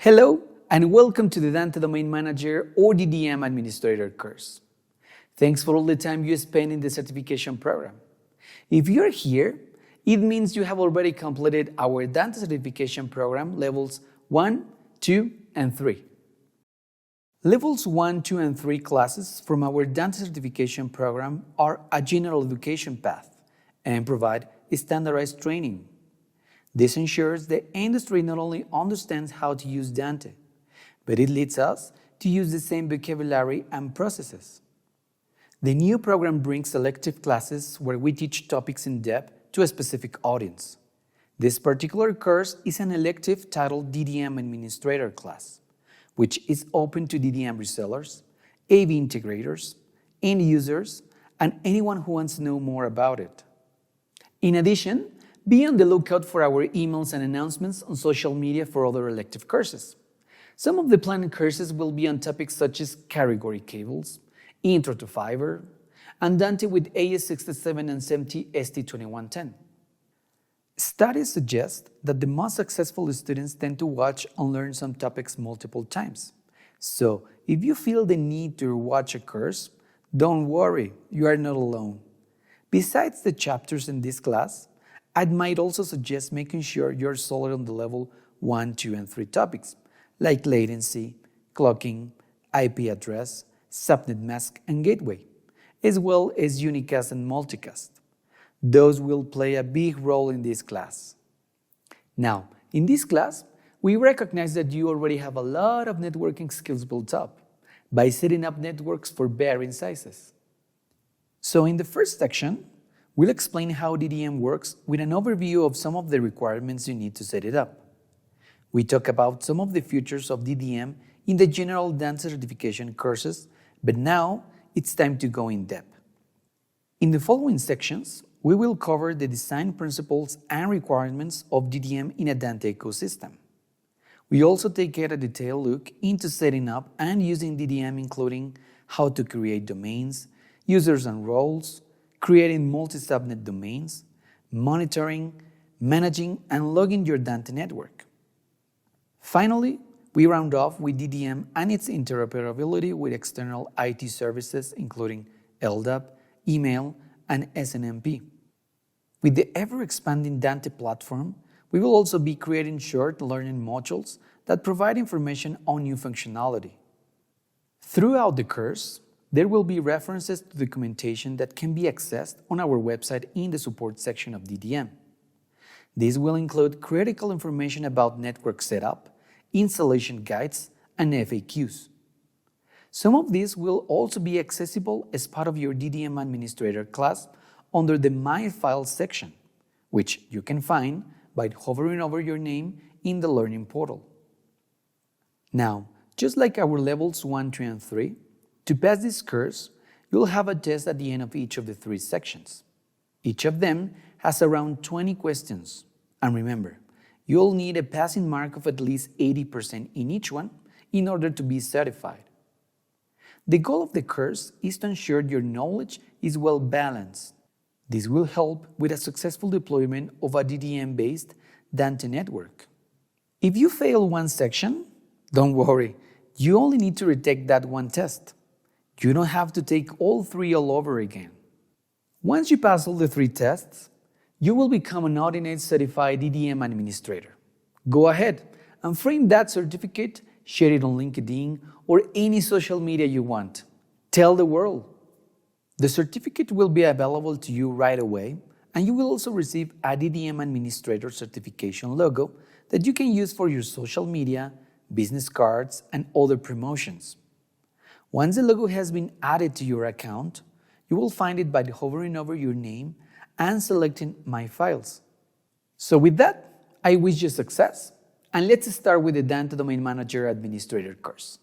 Hello, and welcome to the Dante Domain Manager or DDM Administrator course. Thanks for all the time you spend in the certification program. If you're here, it means you have already completed our Dante certification program levels 1, 2, and 3. Levels 1, 2, and 3 classes from our Dante certification program are a general education path and provide standardized training. This ensures the industry not only understands how to use Dante, but it leads us to use the same vocabulary and processes. The new program brings selective classes where we teach topics in depth to a specific audience. This particular course is an elective titled DDM Administrator class, which is open to DDM resellers, AV integrators, end users, and anyone who wants to know more about it. In addition, be on the lookout for our emails and announcements on social media for other elective courses. Some of the planned courses will be on topics such as category cables, Intro to Fiber, and Dante with AS67 and SMPTE ST2110. Studies suggest that the most successful students tend to watch and learn some topics multiple times. So, if you feel the need to watch a course, don't worry, you are not alone. Besides the chapters in this class, I might also suggest making sure you're solid on the level 1, 2, and 3 topics, like latency, clocking, IP address, subnet mask, and gateway, as well as unicast and multicast. Those will play a big role in this class. Now, in this class, we recognize that you already have a lot of networking skills built up by setting up networks for varying sizes. So in the first section, we'll explain how DDM works with an overview of some of the requirements you need to set it up. We talk about some of the features of DDM in the general Dante certification courses, but now it's time to go in depth. In the following sections, we will cover the design principles and requirements of DDM in a Dante ecosystem. We also take a detailed look into setting up and using DDM, including how to create domains, users and roles, creating multi-subnet domains, monitoring, managing, and logging your Dante network. Finally, we round off with DDM and its interoperability with external IT services, including LDAP, email, and SNMP. With the ever-expanding Dante platform, we will also be creating short learning modules that provide information on new functionality. Throughout the course, there will be references to documentation that can be accessed on our website in the support section of DDM. This will include critical information about network setup, installation guides, and FAQs. Some of these will also be accessible as part of your DDM Administrator class under the My Files section, which you can find by hovering over your name in the Learning portal. Now, just like our levels 1, 2, and 3, to pass this course, you'll have a test at the end of each of the 3 sections. Each of them has around 20 questions. And remember, you'll need a passing mark of at least 80% in each one in order to be certified. The goal of the course is to ensure your knowledge is well balanced. This will help with a successful deployment of a DDM-based Dante network. If you fail one section, don't worry, you only need to retake that one test. You don't have to take all 3 all over again. Once you pass all the 3 tests, you will become an Ordinate Certified DDM Administrator. Go ahead and frame that certificate, share it on LinkedIn or any social media you want. Tell the world. The certificate will be available to you right away, and you will also receive a DDM Administrator certification logo that you can use for your social media, business cards, and other promotions. Once the logo has been added to your account, you will find it by hovering over your name and selecting My Files. So with that, I wish you success, and let's start with the Dante Domain Manager Administrator course.